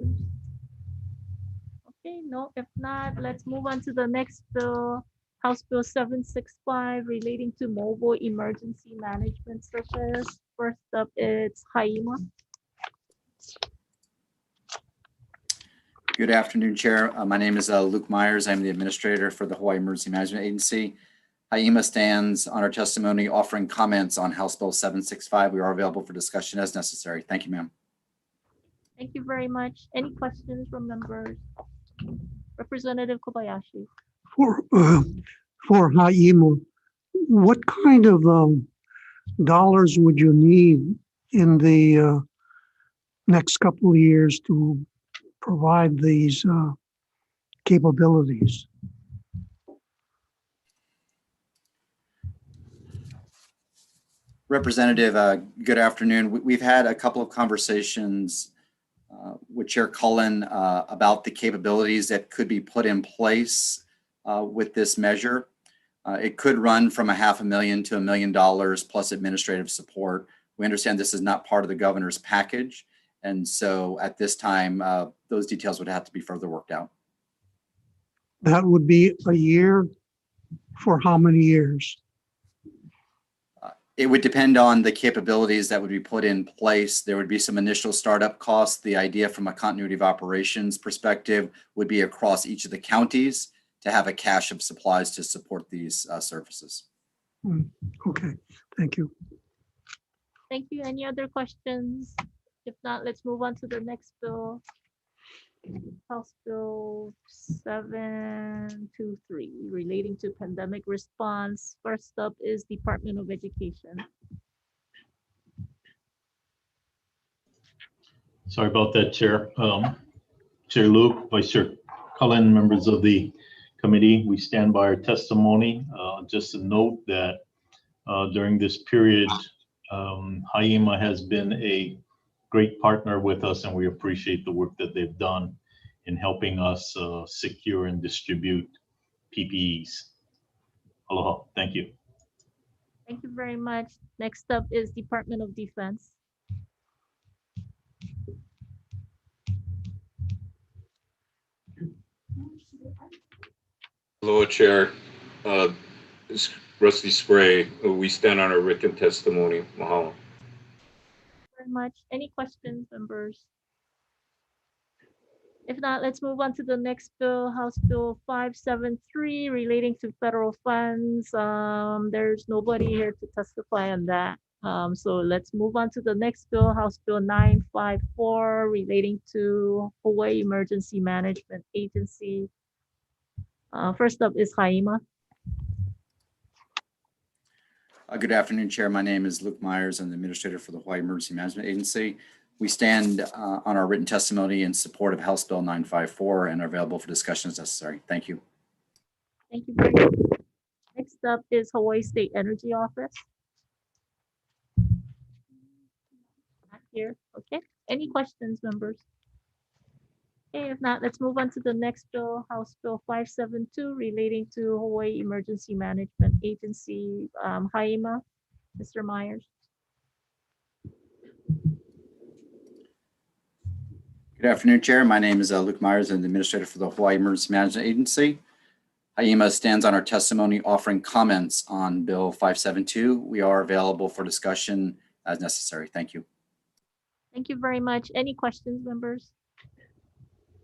A: Okay, no, if not, let's move on to the next bill, House Bill 765 relating to mobile emergency management service. First up, it's Haima.
F: Good afternoon, Chair. My name is Luke Myers. I'm the administrator for the Hawaii Emergency Management Agency. HIEMA stands on our testimony offering comments on House Bill 765. We are available for discussion as necessary. Thank you, ma'am.
A: Thank you very much. Any questions from members? Representative Kobayashi.
H: For HIEMA, what kind of dollars would you need in the next couple of years to provide these capabilities?
F: Representative, good afternoon. We've had a couple of conversations with Chair Cullen about the capabilities that could be put in place with this measure. It could run from $500,000 to $1 million plus administrative support. We understand this is not part of the governor's package. And so at this time, those details would have to be further worked out.
H: That would be a year. For how many years?
F: It would depend on the capabilities that would be put in place. There would be some initial startup costs. The idea from a continuity of operations perspective would be across each of the counties to have a cache of supplies to support these services.
H: Okay, thank you.
A: Thank you. Any other questions? If not, let's move on to the next bill. House Bill 723 relating to pandemic response. First up is Department of Education.
L: Sorry about that, Chair. Chair Luke, Vice Chair Cullen, members of the committee, we stand by our testimony. Just to note that during this period, HIEMA has been a great partner with us, and we appreciate the work that they've done in helping us secure and distribute PPEs. Aloha. Thank you.
A: Thank you very much. Next up is Department of Defense.
G: Hello, Chair. It's Rusty Spray. We stand on our written testimony. Mahalo.
A: Very much. Any questions, members? If not, let's move on to the next bill, House Bill 573 relating to federal funds. There's nobody here to testify on that. So let's move on to the next bill, House Bill 954 relating to Hawaii Emergency Management Agency. First up is HIEMA.
F: Good afternoon, Chair. My name is Luke Myers. I'm the administrator for the Hawaii Emergency Management Agency. We stand on our written testimony in support of House Bill 954 and are available for discussion as necessary. Thank you.
A: Thank you very much. Next up is Hawaii State Energy Office. Not here. Okay. Any questions, members? Okay, if not, let's move on to the next bill, House Bill 572 relating to Hawaii Emergency Management Agency, HIEMA. Mr. Myers.
F: Good afternoon, Chair. My name is Luke Myers. I'm the administrator for the Hawaii Emergency Management Agency. HIEMA stands on our testimony offering comments on Bill 572. We are available for discussion as necessary. Thank you.
A: Thank you very much. Any questions, members?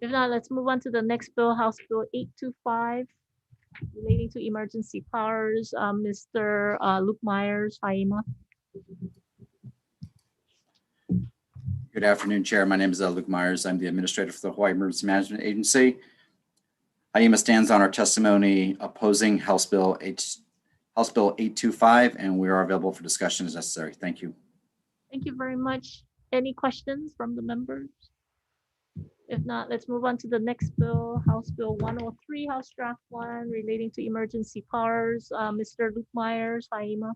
A: If not, let's move on to the next bill, House Bill 825 relating to emergency powers. Mr. Luke Myers, HIEMA.
F: Good afternoon, Chair. My name is Luke Myers. I'm the administrator for the Hawaii Emergency Management Agency. HYEMA stands on our testimony opposing House Bill 825, and we are available for discussion as necessary. Thank you.
A: Thank you very much. Any questions from the members? If not, let's move on to the next bill, House Bill 103, House Draft 1, relating to emergency powers. Mr. Luke Myers, HYEMA.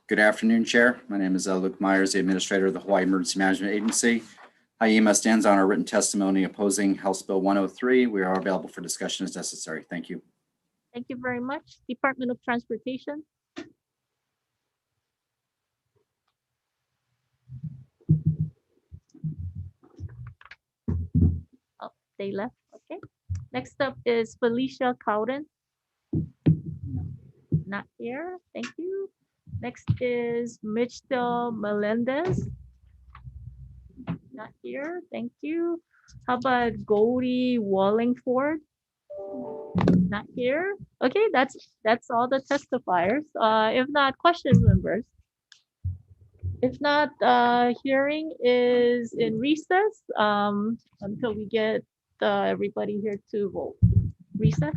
F: Good afternoon, Chair. My name is Luke Myers, the Administrator of the Hawaii Emergency Management Agency. HYEMA stands on our written testimony opposing House Bill 103. We are available for discussion as necessary. Thank you.
A: Thank you very much. Department of Transportation. Oh, they left. Okay. Next up is Felicia Cowden. Not here. Thank you. Next is Mitchell Melendez. Not here. Thank you. How about Goldie Wallingford? Not here. Okay, that's all the testifiers. If not, questions, members. If not, hearing is in recess until we get everybody here to vote. Recess.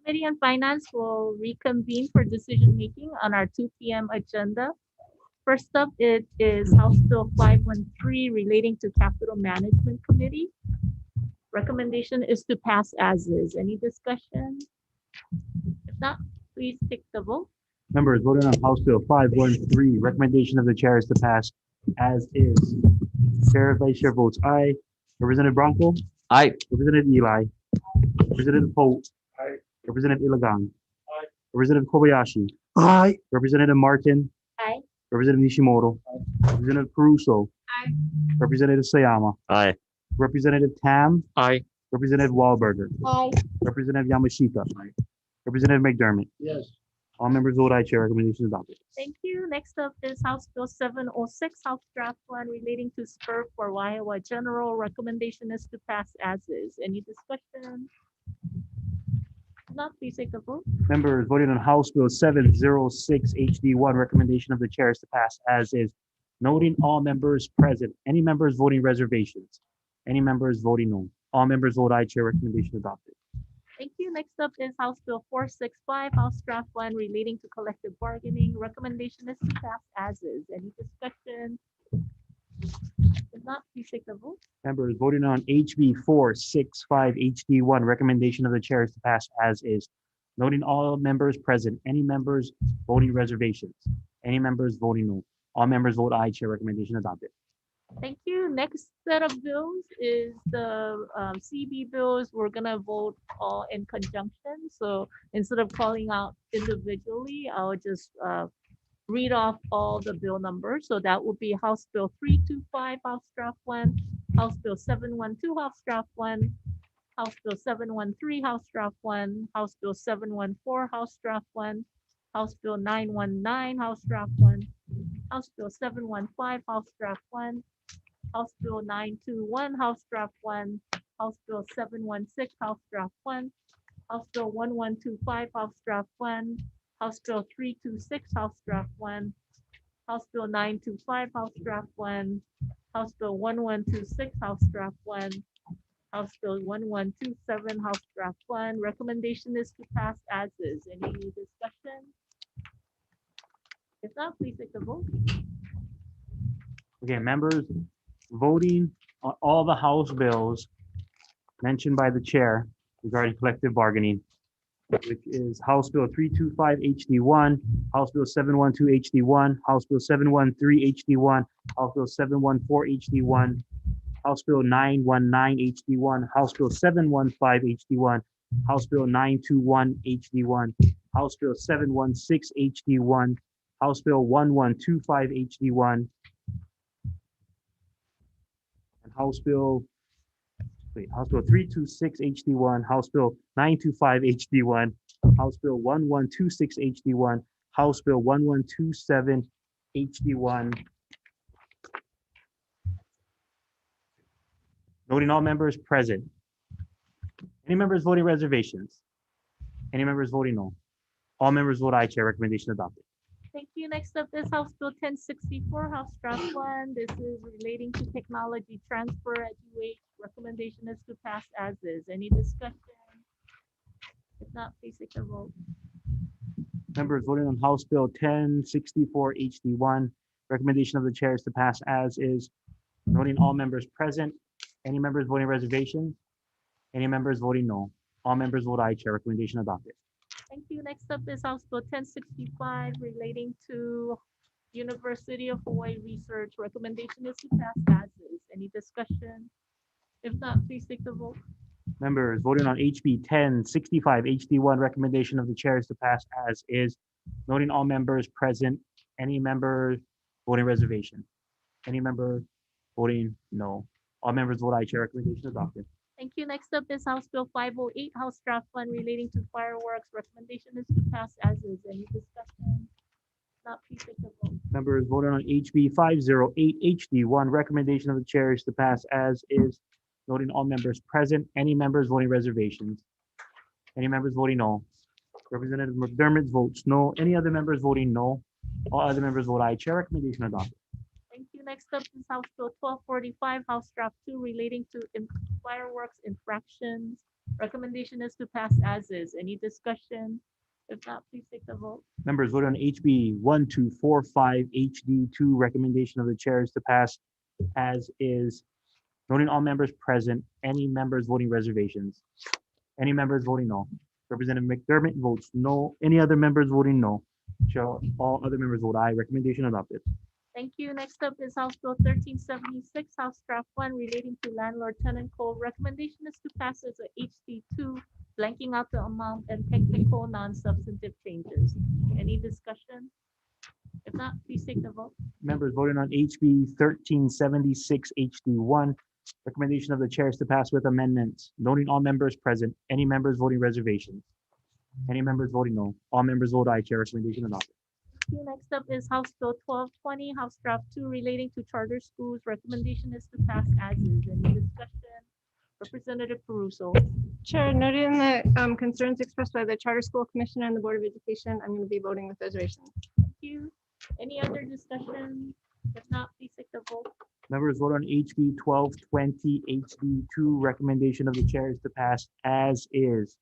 A: Committee on Finance will reconvene for decision-making on our 2 p.m. agenda. First up, it is House Bill 513 relating to Capital Management Committee. Recommendation is to pass as is. Any discussion? If not, please take the vote.
J: Members voting on House Bill 513, recommendation of the chair is to pass as is. Chair, Vice Chair votes aye. Representative Bronco? Aye. Representative Eli? Representative Pope? Aye. Representative Ilagang? Aye. Representative Kobayashi?
H: Aye.
J: Representative Martin?
A: Aye.
J: Representative Nishimoto? Aye. Representative Caruso?
A: Aye.
J: Representative Sayama?
K: Aye.
J: Representative Tam?
K: Aye.
J: Representative Wahlberger?
A: Aye.
J: Representative Yamashita? Aye. Representative McDermott?
K: Yes.
J: All members vote aye, chair. Recommendation is adopted.
A: Thank you. Next up is House Bill 706, House Draft 1 relating to spur for Waiawa General. Recommendation is to pass as is. Any discussion? If not, please take a vote.
J: Members voting on House Bill 706 HD1, recommendation of the chair is to pass as is. Noting all members present. Any members voting reservations? Any members voting no? All members vote aye, chair. Recommendation adopted.
A: Thank you. Next up is House Bill 465, House Draft 1 relating to collective bargaining. Recommendation is to pass as is. Any discussion? If not, please take the vote.
J: Members voting on HB 465 HD1, recommendation of the chair is to pass as is. Noting all members present. Any members voting reservations? Any members voting no? All members vote aye, chair. Recommendation adopted.
A: Thank you. Next set of bills is the CB bills. We're gonna vote all in conjunction. So instead of calling out individually, I'll just read off all the bill numbers. So that would be House Bill 325, House Draft 1, House Bill 712, House Draft 1, House Bill 713, House Draft 1, House Bill 714, House Draft 1, House Bill 919, House Draft 1, House Bill 715, House Draft 1, House Bill 921, House Draft 1, House Bill 716, House Draft 1, House Bill 1125, House Draft 1, House Bill 326, House Draft 1, House Bill 925, House Draft 1, House Bill 1126, House Draft 1, House Bill 1127, House Draft 1. Recommendation is to pass as is. Any discussion? If not, please take the vote.
J: Okay, members voting on all the House bills mentioned by the chair regarding collective bargaining, which is House Bill 325 HD1, House Bill 712 HD1, House Bill 713 HD1, House Bill 714 HD1, House Bill 919 HD1, House Bill 715 HD1, House Bill 921 HD1, House Bill 716 HD1, House Bill 1125 HD1, and House Bill 326 HD1, House Bill 925 HD1, House Bill 1126 HD1, House Bill 1127 HD1. Noting all members present. Any members voting reservations? Any members voting no? All members vote aye, chair. Recommendation adopted.
A: Thank you. Next up is House Bill 1064, House Draft 1. This is relating to technology transfer at UH. Recommendation is to pass as is. Any discussion? If not, please take a vote.
J: Members voting on House Bill 1064 HD1. Recommendation of the chair is to pass as is. Noting all members present. Any members voting reservations? Any members voting no? All members vote aye, chair. Recommendation adopted.
A: Thank you. Next up is House Bill 1065 relating to University of Hawaii research. Recommendation is to pass as is. Any discussion? If not, please take the vote.
J: Members voting on HB 1065 HD1. Recommendation of the chair is to pass as is. Noting all members present. Any member voting reservation? Any member voting no? All members vote aye, chair. Recommendation adopted.
A: Thank you. Next up is House Bill 508, House Draft 1 relating to fireworks. Recommendation is to pass as is. Any discussion? Not, please take the vote.
J: Members voting on HB 508 HD1. Recommendation of the chair is to pass as is. Noting all members present. Any members voting reservations? Any members voting no? Representative McDermott votes no. Any other members voting no? All other members vote aye. Chair, recommendation adopted.
A: Thank you. Next up is House Bill 1245, House Draft 2 relating to fireworks infractions. Recommendation is to pass as is. Any discussion? If not, please take the vote.
J: Members voting on HB 1245 HD2. Recommendation of the chair is to pass as is. Noting all members present, any members voting reservations, any members voting no. Representative McDermott votes no. Any other members voting no. Shall all other members vote aye. Recommendation adopted.
A: Thank you. Next up is House Bill 1376, House Draft 1 relating to landlord-tenant code. Recommendation is to pass as a HD2, blanking out the amount and technical non-substantive changes. Any discussion? If not, please take the vote.
J: Members voting on HB 1376 HD1. Recommendation of the chair is to pass with amendments. Noting all members present, any members voting reservations, any members voting no. All members vote aye. Chair, recommendation adopted.
A: Next up is House Bill 1220, House Draft 2 relating to charter schools. Recommendation is to pass as is. Any discussion? Representative Caruso.
N: Chair, noting the concerns expressed by the Charter School Commissioner and the Board of Education, I'm going to be voting with reservations.
A: Thank you. Any other discussion? If not, please take the vote.
J: Members vote on HB 1220 HD2. Recommendation of the chair is to pass as is.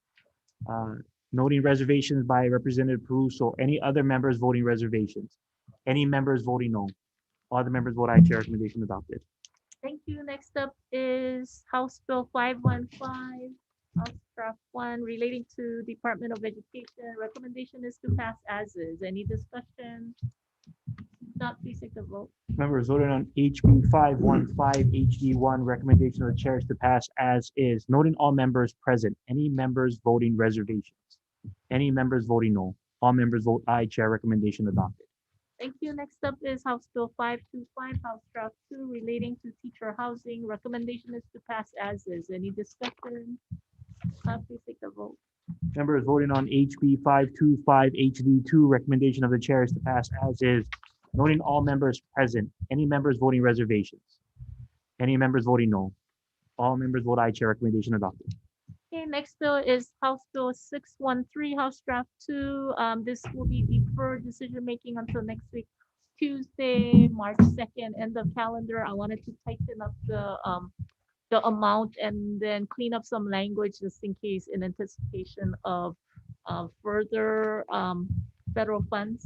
J: Noting reservations by Representative Caruso. Any other members voting reservations? Any members voting no? All the members vote aye. Chair, recommendation adopted.
A: Thank you. Next up is House Bill 515, House Draft 1 relating to Department of Education. Recommendation is to pass as is. Any discussion? Not, please take the vote.
J: Members voting on HB 515 HD1. Recommendation of the chair is to pass as is. Noting all members present, any members voting reservations, any members voting no. All members vote aye. Chair, recommendation adopted.
A: Thank you. Next up is House Bill 525, House Draft 2 relating to teacher housing. Recommendation is to pass as is. Any discussion? Please take the vote.
J: Members voting on HB 525 HD2. Recommendation of the chair is to pass as is. Noting all members present, any members voting reservations, any members voting no. All members vote aye. Chair, recommendation adopted.
A: Okay, next bill is House Bill 613, House Draft 2. This will be deferred decision-making until next week, Tuesday, March 2nd, end of calendar. I wanted to tighten up the amount and then clean up some language just in case in anticipation of further federal funds.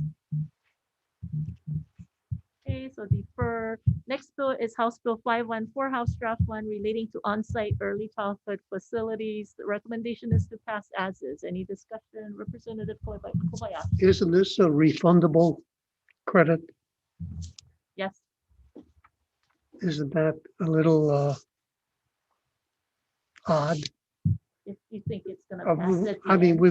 A: Okay, so defer. Next bill is House Bill 514, House Draft 1 relating to on-site early childhood facilities. The recommendation is to pass as is. Any discussion? Representative Kobayashi.
H: Isn't this a refundable credit?
A: Yes.
H: Isn't that a little odd?
A: If you think it's gonna pass at the
H: I mean,
A: end.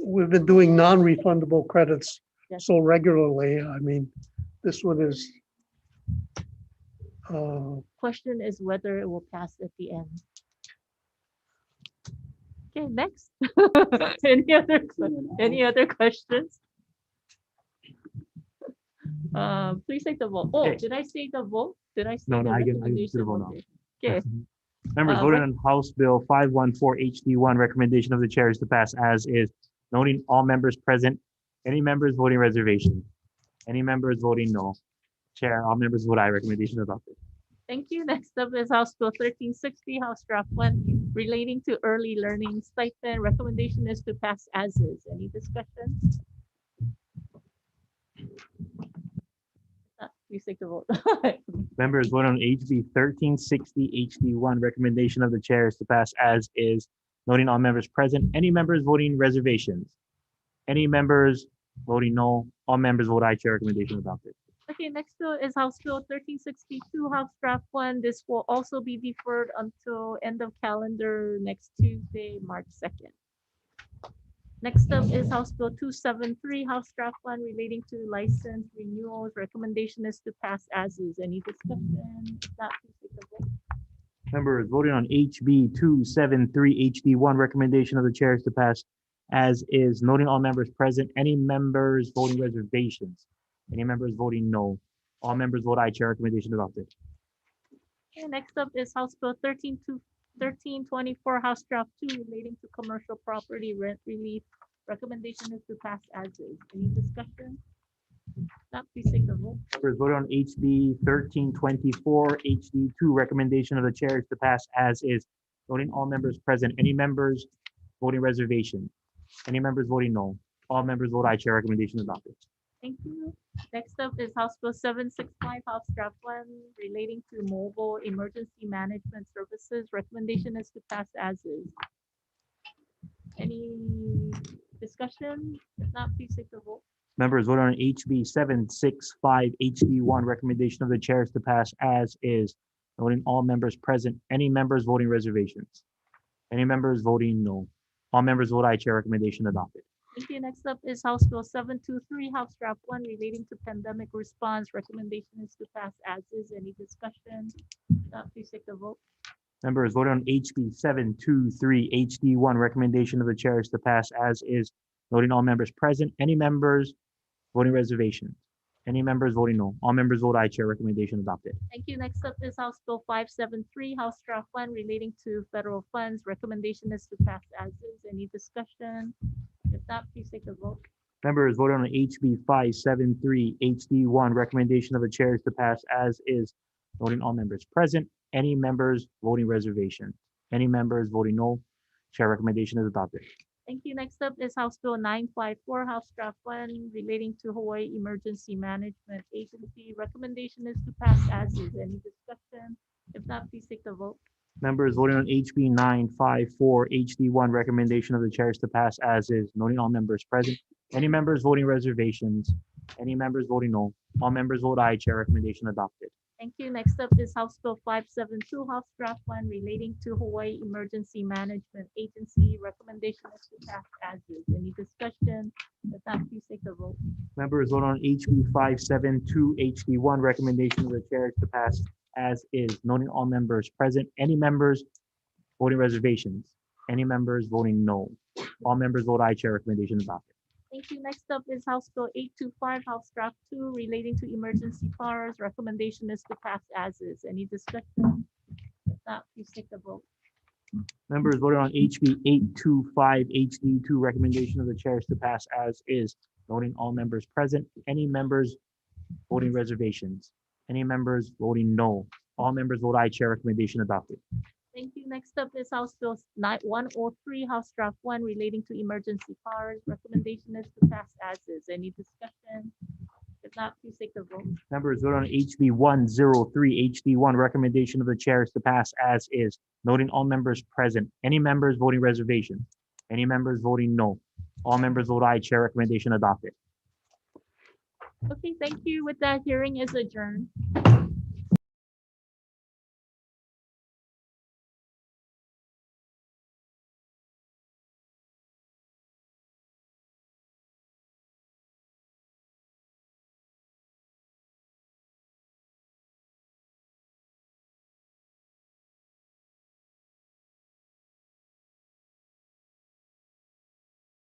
H: we've been doing non-refundable credits
A: Yes.
H: so regularly. I mean, this one is
A: Question is whether it will pass at the end. Okay, next. Any other questions? Please take the vote. Oh,
J: Okay.
A: did I say the vote? Did I say
J: No,
A: the
J: I get
A: recommendation?
J: the vote now.
A: Okay.
J: Members voting on House Bill 514 HD1. Recommendation of the chair is to pass as is. Noting all members present, any members voting reservation, any members voting no. Chair, all members vote aye. Recommendation adopted.
A: Thank you. Next up is House Bill 1360, House Draft 1 relating to early learning stipend. Recommendation is to pass as is. Any discussion? Please take the vote.
J: Members voting on HB 1360 HD1. Recommendation of the chair is to pass as is. Noting all members present, any members voting reservations, any members voting no. All members vote aye. Chair, recommendation adopted.
A: Okay, next bill is House Bill 1362, House Draft 1. This will also be deferred until end of calendar next Tuesday, March 2nd. Next up is House Bill 273, House Draft 1 relating to license renewals. Recommendation is to pass as is. Any discussion? If not, please take the vote.
J: Members voting on HB 273 HD1. Recommendation of the chair is to pass as is. Noting all members present, any members voting reservations, any members voting no. All members vote aye. Chair, recommendation adopted.
A: Okay, next up is House Bill 1324, House Draft 2 relating to commercial property rent relief. Recommendation is to pass as is. Any discussion? Not please take the vote.
J: Members voting on HB 1324, HD2, recommendation of the chair is to pass as is. Voting all members present. Any members voting reservation? Any members voting no? All members vote aye. Chair recommendation adopted.
A: Thank you. Next up is House Bill 765, House Draft 1, relating to mobile emergency management services. Recommendation is to pass as is. Any discussion? If not, please take the vote.
J: Members voting on HB 765, HD1, recommendation of the chair is to pass as is. Voting all members present. Any members voting reservations? Any members voting no? All members vote aye. Chair recommendation adopted.
A: Thank you. Next up is House Bill 723, House Draft 1, relating to pandemic response. Recommendation is to pass as is. Any discussion? Please take the vote.
J: Members voting on HB 723, HD1, recommendation of the chair is to pass as is. Voting all members present. Any members voting reservations? Any members voting no? All members vote aye. Chair recommendation adopted.
A: Thank you. Next up is House Bill 573, House Draft 1, relating to federal funds. Recommendation is to pass as is. Any discussion? If not, please take the vote.
J: Members voting on HB 573, HD1, recommendation of the chair is to pass as is. Voting all members present. Any members voting reservation? Any members voting no? Chair recommendation is adopted.
A: Thank you. Next up is House Bill 954, House Draft 1, relating to Hawaii Emergency Management Agency. Recommendation is to pass as is. Any discussion? If not, please take the vote.
J: Members voting on HB 954, HD1, recommendation of the chair is to pass as is. Noting all members present. Any members voting reservations? Any members voting no? All members vote aye. Chair recommendation adopted.
A: Thank you. Next up is House Bill 572, House Draft 1, relating to Hawaii Emergency Management Agency. Recommendation is to pass as is. Any discussion? If not, please take the vote.
J: Members voting on HB 572, HD1, recommendation of the chair is to pass as is. Noting all members present. Any members voting reservations? Any members voting no? All members vote aye. Chair recommendation adopted.
A: Thank you. Next up is House Bill 825, House Draft 2, relating to emergency powers. Recommendation is to pass as is. Any discussion? If not, please take the vote.
J: Members voting on HB 825, HD2, recommendation of the chair is to pass as is. Noting all members present. Any members voting reservations? Any members voting no? All members vote aye. Chair recommendation adopted.
A: Thank you. Next up is House Bill 103, House Draft 1, relating to emergency powers. Recommendation is to pass as is. Any discussion? If not, please take the vote.
J: Members voting on HB 103, HD1, recommendation of the chair is to pass as is. Noting all members present. Any members voting reservation? Any members voting no? All members vote aye. Chair recommendation adopted.
A: Okay, thank you. With that, hearing is adjourned.